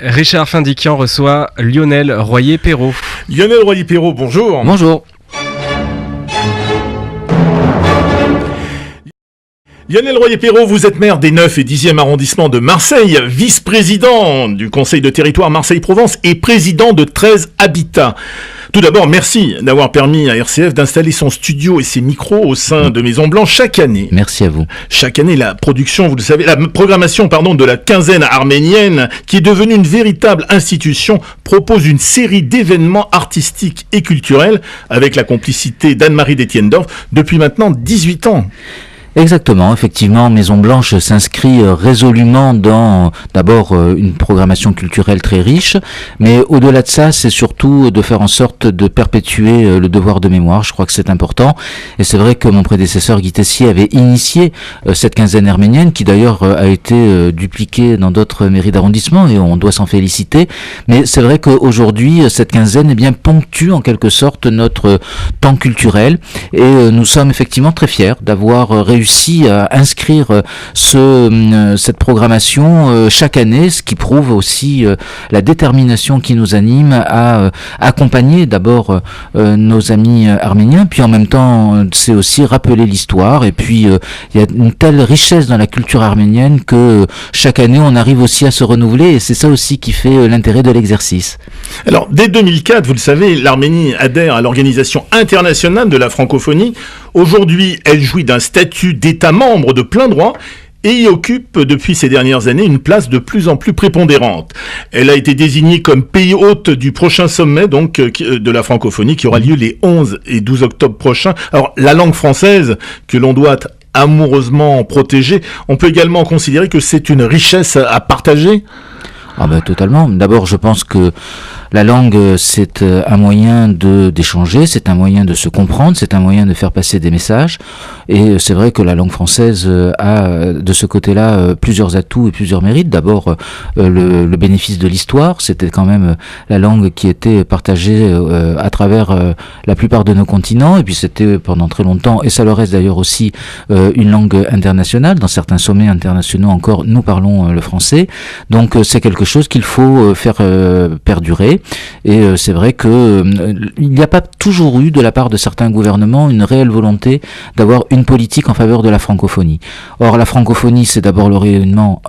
Richard Findiquian reçoit Lionel Royer-Perrault. Lionel Royer-Perrault, bonjour. Bonjour. Lionel Royer-Perrault, vous êtes maire des 9 et 10e arrondissements de Marseille, vice-président du Conseil de territoire Marseille-Provence et président de 13 Habitat. Tout d'abord, merci d'avoir permis à RCF d'installer son studio et ses micros au sein de Maison Blanche chaque année. Merci à vous. Chaque année, la production, vous le savez, la programmation, de la quinzaine arménienne, qui est devenue une véritable institution, propose une série d'événements artistiques et culturels avec la complicité d'Anne-Marie d'Etienne-Dorf depuis maintenant 18 ans. Exactement, effectivement, Maison Blanche s'inscrit résolument dans d'abord une programmation culturelle très riche, mais au-delà de ça, c'est surtout de faire en sorte de perpétuer le devoir de mémoire. Je crois que c'est important, et c'est vrai que mon prédécesseur Guy Tessier avait initié cette quinzaine arménienne, qui d'ailleurs a été dupliquée dans d'autres mairies d'arrondissement, et on doit s'en féliciter. Mais c'est vrai qu'aujourd'hui, cette quinzaine ponctue en quelque sorte notre temps culturel, et nous sommes effectivement très fiers d'avoir réussi à inscrire cette programmation chaque année, ce qui prouve aussi la détermination qui nous anime à accompagner d'abord nos amis arméniens, puis en même temps c'est aussi rappeler l'histoire, et puis il y a une telle richesse dans la culture arménienne que chaque année on arrive aussi à se renouveler, et c'est ça aussi qui fait l'intérêt de l'exercice. Alors dès 2004, vous le savez, l'Arménie adhère à l'Organisation internationale de la francophonie. Aujourd'hui, elle jouit d'un statut d'État membre de plein droit et y occupe depuis ces dernières années une place de plus en plus prépondérante. Elle a été désignée comme pays hôte du prochain sommet de la francophonie qui aura lieu les 11 et 12 octobre prochains. Alors la langue française que l'on doit amoureusement protéger, on peut également considérer que c'est une richesse à partager. Ah ben totalement. D'abord, je pense que la langue, c'est un moyen d'échanger, c'est un moyen de se comprendre, c'est un moyen de faire passer des messages. Et c'est vrai que la langue française a, de ce côté-là, plusieurs atouts et plusieurs mérites. D'abord, le bénéfice de l'histoire. C'était quand même la langue qui était partagée à travers la plupart de nos continents. Et puis c'était pendant très longtemps, et ça le reste d'ailleurs aussi, une langue internationale. Dans certains sommets internationaux encore, nous parlons le français. Donc c'est quelque chose qu'il faut faire perdurer. Et c'est vrai que il n'y a pas toujours eu de la part de certains gouvernements une réelle volonté d'avoir une politique en faveur de la francophonie. Or la francophonie, c'est d'abord le rayonnement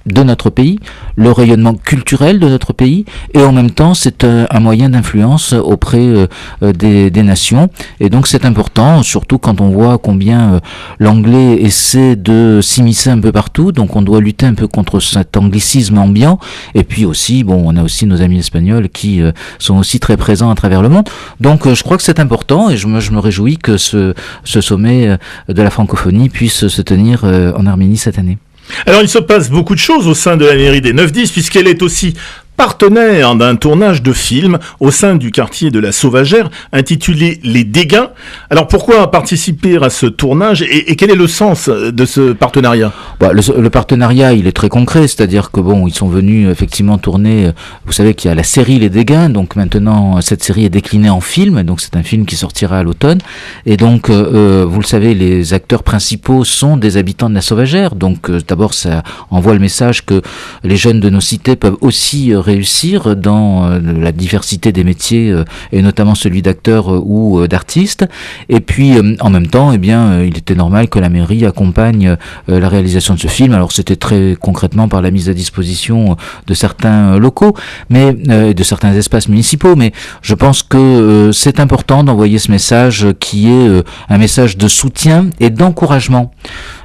de notre pays, le rayonnement culturel de notre pays, et en même temps c'est un moyen d'influence auprès des nations, et donc c'est important, surtout quand on voit combien l'anglais essaie de s'immiscer un peu partout, donc on doit lutter un peu contre cet anglicisme ambiant, et puis aussi, on a aussi nos amis espagnols qui sont aussi très présents à travers le monde, donc je crois que c'est important, et je me réjouis que ce sommet de la francophonie puisse se tenir en Arménie cette année. Alors il se passe beaucoup de choses au sein de la mairie des 9-10 puisqu'elle est aussi partenaire d'un tournage de film au sein du quartier de la Sauvagère intitulé Les Dégains. Alors pourquoi participer à ce tournage et quel est le sens de ce partenariat ? Le partenariat, il est très concret, c'est-à-dire que ils sont venus effectivement tourner, vous savez qu'il y a la série Les Dégains, donc maintenant cette série est déclinée en film, donc c'est un film qui sortira à l'automne, et donc vous le savez, les acteurs principaux sont des habitants de la Sauvagère, donc d'abord ça envoie le message que les jeunes de nos cités peuvent aussi réussir dans la diversité des métiers et notamment celui d'acteur ou d'artiste, et puis en même temps il était normal que la mairie accompagne la réalisation de ce film. Alors c'était très concrètement par la mise à disposition de certains locaux, mais de certains espaces municipaux, mais je pense que c'est important d'envoyer ce message qui est un message de soutien et d'encouragement.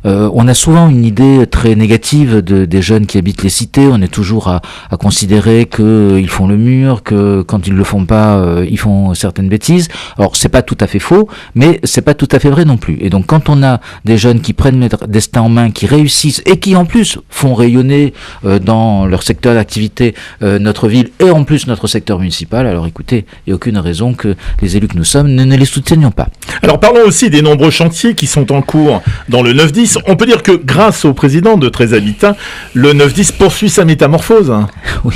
On a souvent une idée très négative des jeunes qui habitent les cités, on est toujours à considérer qu'ils font le mur, que quand ils le font pas, ils font certaines bêtises. Alors c'est pas tout à fait faux, mais c'est pas tout à fait vrai non plus. Et donc quand on a des jeunes qui prennent leur destin en main, qui réussissent et qui en plus font rayonner dans leur secteur d'activité notre ville et en plus notre secteur municipal, alors écoutez, il n'y a aucune raison que les élus que nous sommes ne les soutenions pas. Alors parlons aussi des nombreux chantiers qui sont en cours dans le 9-10. On peut dire que grâce au président de 13 Habitat, le 9-10 poursuit sa métamorphose. Oui.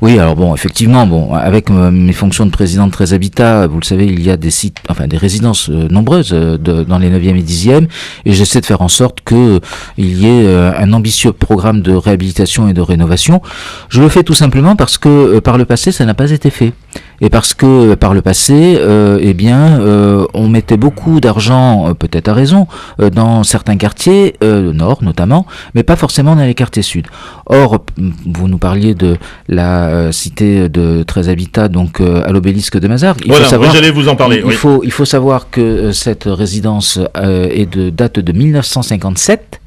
Oui, alors bon, effectivement, avec mes fonctions de président de Très Habitat, vous le savez, il y a des sites, enfin des résidences nombreuses dans les 9e et 10e, et j'essaie de faire en sorte que il y ait un ambitieux programme de réhabilitation et de rénovation. Je le fais tout simplement parce que par le passé, ça n'a pas été fait. Et parce que par le passé, on mettait beaucoup d'argent, peut-être à raison, dans certains quartiers, nord notamment, mais pas forcément dans les quartiers sud. Or, vous nous parliez de la cité de Très Habitat, donc à l'obélisque de Mazars. J'allais vous en parler. Il faut savoir que cette résidence date de 1957.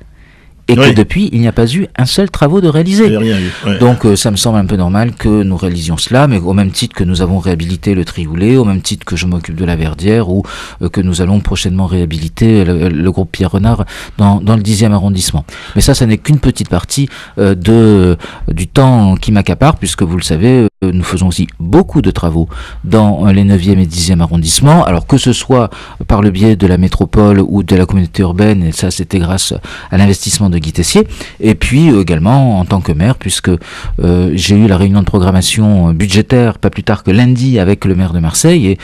Et que depuis, il n'y a pas eu un seul travaux de réaliser. Donc ça me semble un peu normal que nous réalisions cela, mais au même titre que nous avons réhabilité le Trioulé, au même titre que je m'occupe de la Verdière, ou que nous allons prochainement réhabiliter le groupe Pierre Renard dans le 10e arrondissement. Mais ça n'est qu'une petite partie du temps qui m'accapare, puisque vous le savez, nous faisons aussi beaucoup de travaux dans les 9e et 10e arrondissements, alors que ce soit par le biais de la métropole ou de la communauté urbaine, et ça c'était grâce à l'investissement de Guy Tessier, et puis également en tant que maire, puisque j'ai eu la réunion de programmation budgétaire pas plus tard que lundi avec le maire de Marseille, et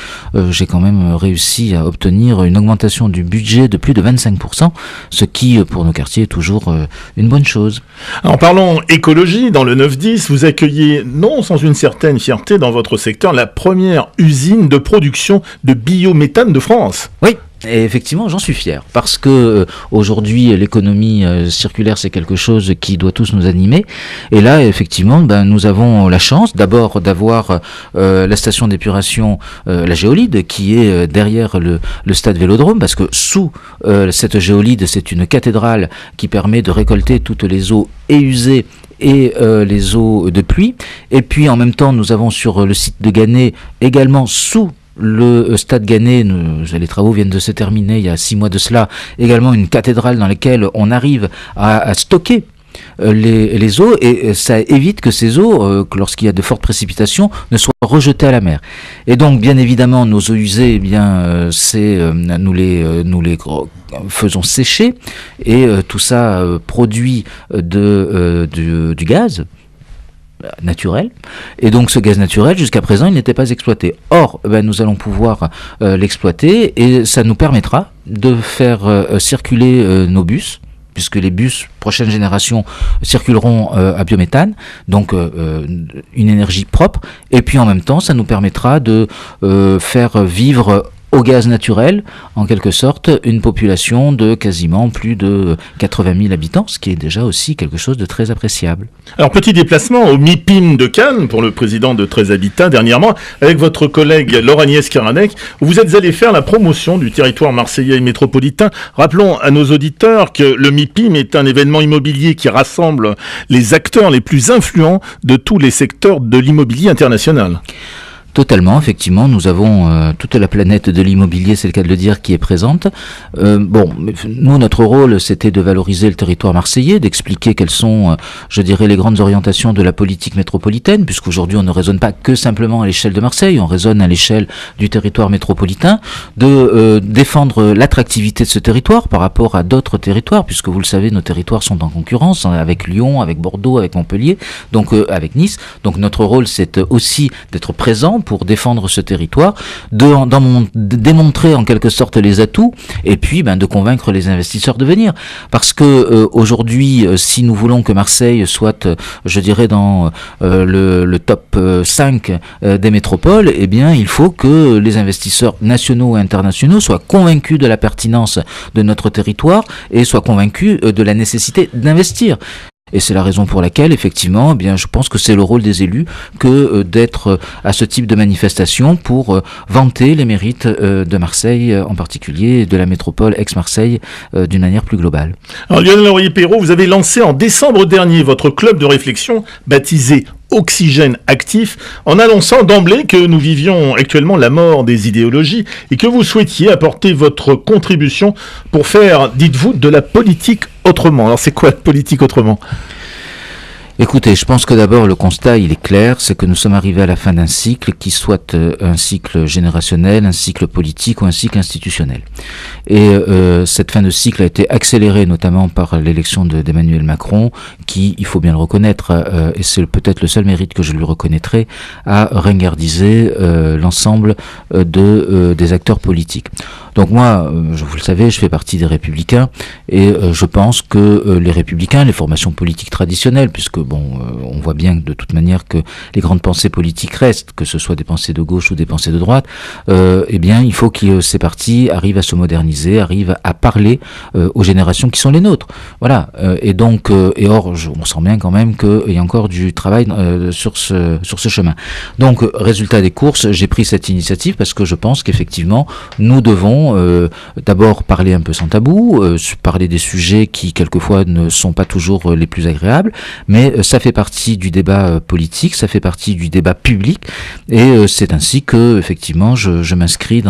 j'ai quand même réussi à obtenir une augmentation du budget de plus de 25%, ce qui pour nos quartiers est toujours une bonne chose. En parlant écologie, dans le 9-10, vous accueillez, non sans une certaine fierté dans votre secteur, la première usine de production de biométhane de France. Oui. Et effectivement, j'en suis fier, parce que aujourd'hui, l'économie circulaire, c'est quelque chose qui doit tous nous animer. Et là, effectivement, nous avons la chance, d'abord, d'avoir la station d'épuration, la géolide, qui est derrière le stade Vélodrome, parce que sous cette géolide, c'est une cathédrale qui permet de récolter toutes les eaux usées et les eaux de pluie. Et puis, en même temps, nous avons sur le site de Ganay, également sous le stade Ganay, les travaux viennent de se terminer il y a 6 mois de cela, également une cathédrale dans laquelle on arrive à stocker les eaux, et ça évite que ces eaux, lorsqu'il y a de fortes précipitations, ne soient rejetées à la mer. Et donc, bien évidemment, nos eaux usées, nous les faisons sécher, et tout ça produit du gaz naturel, et donc ce gaz naturel jusqu'à présent il n'était pas exploité. Or nous allons pouvoir l'exploiter, et ça nous permettra de faire circuler nos bus, puisque les bus prochaine génération circuleront à biométhane, donc une énergie propre, et puis en même temps ça nous permettra de faire vivre au gaz naturel, en quelque sorte, une population de quasiment plus de 80 000 habitants, ce qui est déjà aussi quelque chose de très appréciable. Alors, petit déplacement au MIPIM de Cannes pour le président de Très Habitat dernièrement, avec votre collègue Laure-Agnès Caranek, où vous êtes allé faire la promotion du territoire marseillais et métropolitain. Rappelons à nos auditeurs que le MIPIM est un événement immobilier qui rassemble les acteurs les plus influents de tous les secteurs de l'immobilier international. Totalement, effectivement, nous avons toute la planète de l'immobilier, c'est le cas de le dire, qui est présente. Nous, notre rôle, c'était de valoriser le territoire marseillais, d'expliquer quelles sont, les grandes orientations de la politique métropolitaine, puisqu'aujourd'hui, on ne raisonne pas que simplement à l'échelle de Marseille, on raisonne à l'échelle du territoire métropolitain, de défendre l'attractivité de ce territoire par rapport à d'autres territoires, puisque vous le savez, nos territoires sont en concurrence avec Lyon, avec Bordeaux, avec Montpellier, donc avec Nice. Donc notre rôle, c'est aussi d'être présent pour défendre ce territoire, démontrer en quelque sorte les atouts, et puis de convaincre les investisseurs de venir. Parce que aujourd'hui, si nous voulons que Marseille soit, dans le top 5 des métropoles, il faut que les investisseurs nationaux et internationaux soient convaincus de la pertinence de notre territoire et soient convaincus de la nécessité d'investir. Et c'est la raison pour laquelle, effectivement, je pense que c'est le rôle des élus que d'être à ce type de manifestation pour vanter les mérites de Marseille, en particulier de la métropole ex-Marseille, d'une manière plus globale. Alors Lionel Royer-Perrault, vous avez lancé en décembre dernier votre club de réflexion baptisé Oxygène Actif, en annonçant d'emblée que nous vivions actuellement la mort des idéologies et que vous souhaitiez apporter votre contribution pour faire, dites-vous, de la politique autrement. Alors c'est quoi la politique autrement ? Écoutez, je pense que d'abord le constat il est clair, c'est que nous sommes arrivés à la fin d'un cycle qui soit un cycle générationnel, un cycle politique ou un cycle institutionnel. Et cette fin de cycle a été accélérée notamment par l'élection d'Emmanuel Macron, qui, il faut bien le reconnaître, et c'est peut-être le seul mérite que je lui reconnaîtrai, a ringardisé l'ensemble des acteurs politiques. Donc moi, vous le savez, je fais partie des Républicains et je pense que les Républicains, les formations politiques traditionnelles, puisque on voit bien de toute manière que les grandes pensées politiques restent, que ce soit des pensées de gauche ou des pensées de droite, eh bien il faut que ces partis arrivent à se moderniser, arrivent à parler aux générations qui sont les nôtres. Voilà. Et donc, on sent bien quand même qu'il y a encore du travail sur ce chemin. Donc, résultat des courses, j'ai pris cette initiative parce que je pense qu'effectivement, nous devons d'abord parler un peu sans tabou, parler des sujets qui quelquefois ne sont pas toujours les plus agréables, mais ça fait partie du débat politique, ça fait partie du débat public, et c'est ainsi que effectivement j'inscris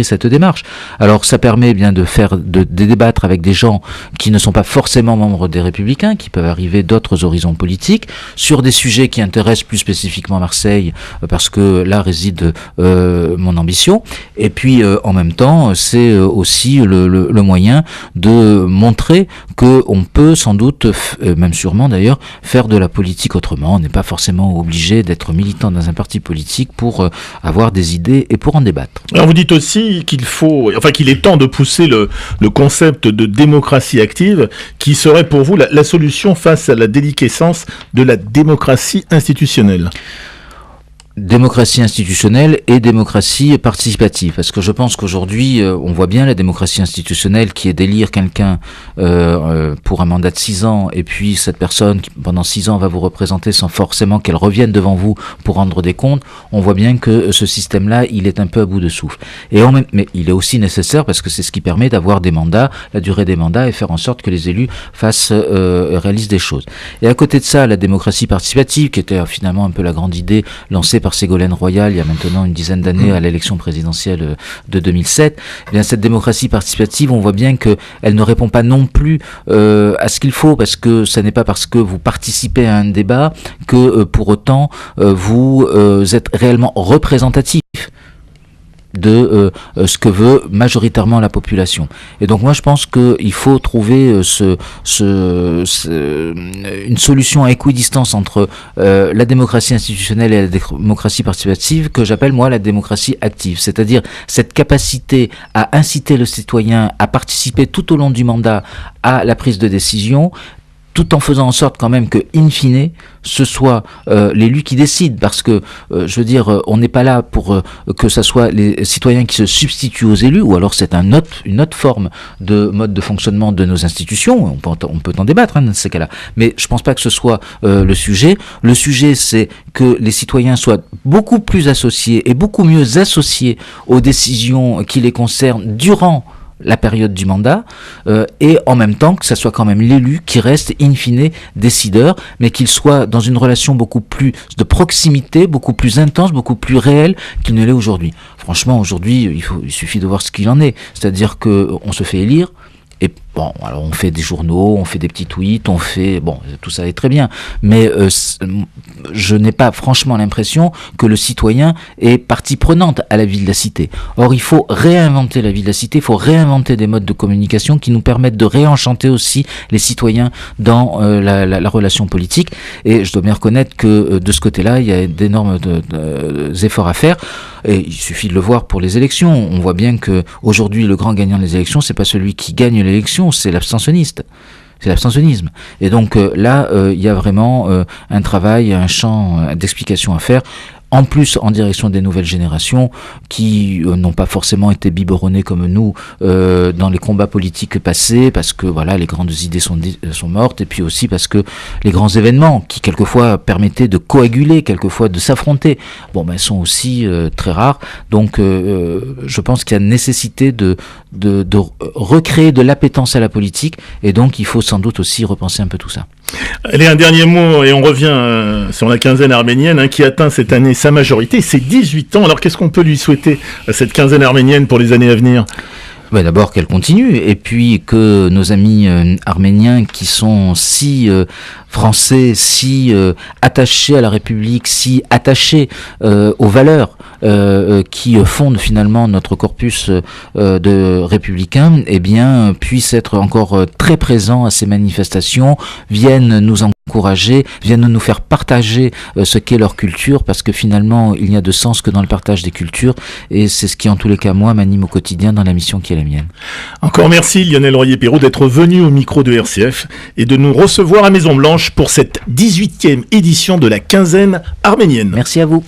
cette démarche. Alors ça permet bien de débattre avec des gens qui ne sont pas forcément membres des Républicains, qui peuvent arriver d'autres horizons politiques, sur des sujets qui intéressent plus spécifiquement Marseille, parce que là réside mon ambition, et puis en même temps c'est aussi le moyen de montrer qu'on peut sans doute, même sûrement d'ailleurs, faire de la politique autrement. On n'est pas forcément obligé d'être militant dans un parti politique pour avoir des idées et pour en débattre. Alors vous dites aussi qu'il est temps de pousser le concept de démocratie active, qui serait pour vous la solution face à la déliquescence de la démocratie institutionnelle. Démocratie institutionnelle et démocratie participative, parce que je pense qu'aujourd'hui on voit bien la démocratie institutionnelle qui est d'élire quelqu'un pour un mandat de 6 ans, et puis cette personne qui pendant 6 ans va vous représenter sans forcément qu'elle revienne devant vous pour rendre des comptes. On voit bien que ce système-là il est un peu à bout de souffle, mais il est aussi nécessaire parce que c'est ce qui permet d'avoir des mandats, la durée des mandats, et faire en sorte que les élus réalisent des choses. Et à côté de ça, la démocratie participative, qui était finalement un peu la grande idée lancée par Ségolène Royal il y a maintenant une dizaine d'années à l'élection présidentielle de 2007, eh bien cette démocratie participative, on voit bien qu'elle ne répond pas non plus à ce qu'il faut, parce que ce n'est pas parce que vous participez à un débat que pour autant vous êtes réellement représentatif de ce que veut majoritairement la population. Et donc moi je pense qu'il faut trouver une solution à équidistance entre la démocratie institutionnelle et la démocratie participative, que j'appelle moi la démocratie active, c'est-à-dire cette capacité à inciter le citoyen à participer tout au long du mandat à la prise de décision, tout en faisant en sorte quand même que, in fine, ce soit l'élu qui décide, parce que, je veux dire, on n'est pas là pour que ça soit les citoyens qui se substituent aux élus, ou alors c'est une autre forme de mode de fonctionnement de nos institutions. On peut en débattre dans ces cas-là, mais je pense pas que ce soit le sujet. Le sujet, c'est que les citoyens soient beaucoup plus associés et beaucoup mieux associés aux décisions qui les concernent durant la période du mandat, et en même temps que ça soit quand même l'élu qui reste in fine décideur, mais qu'il soit dans une relation beaucoup plus de proximité, beaucoup plus intense, beaucoup plus réelle qu'il ne l'est aujourd'hui. Franchement, aujourd'hui, il suffit de voir ce qu'il en est, c'est-à-dire qu'on se fait élire, et bon, alors on fait des journaux, on fait des petits tweets, tout ça est très bien, mais je n'ai pas franchement l'impression que le citoyen est partie prenante à la vie de la cité. Or, il faut réinventer la vie de la cité, il faut réinventer des modes de communication qui nous permettent de réenchanter aussi les citoyens dans la relation politique, et je dois bien reconnaître que de ce côté-là, il y a d'énormes efforts à faire, et il suffit de le voir pour les élections. On voit bien que aujourd'hui, le grand gagnant des élections, c'est pas celui qui gagne l'élection, c'est l'abstentionniste. C'est l'abstentionnisme. Et donc là, il y a vraiment un travail, un champ d'explication à faire, en plus en direction des nouvelles générations qui n'ont pas forcément été biberonnées comme nous dans les combats politiques passés, parce que voilà, les grandes idées sont mortes, et puis aussi parce que les grands événements qui quelquefois permettaient de coaguler, quelquefois de s'affronter, sont aussi très rares. Donc je pense qu'il y a nécessité de recréer de l'appétence à la politique, et donc il faut sans doute aussi repenser un peu tout ça. Allez, un dernier mot, et on revient sur la quinzaine arménienne qui atteint cette année sa majorité, c'est 18 ans. Alors qu'est-ce qu'on peut lui souhaiter à cette quinzaine arménienne pour les années à venir ? D'abord qu'elle continue, et puis que nos amis arméniens qui sont si français, si attachés à la République, si attachés aux valeurs qui fondent finalement notre corpus de républicains, puissent être encore très présents à ces manifestations, viennent nous encourager, viennent nous faire partager ce qu'est leur culture, parce que finalement il n'y a de sens que dans le partage des cultures, et c'est ce qui en tous les cas moi m'anime au quotidien dans la mission qui est la mienne. Encore merci Lionel Royer-Perrault d'être venu au micro de RCF et de nous recevoir à Maison Blanche pour cette 18e édition de la quinzaine arménienne. Merci à vous.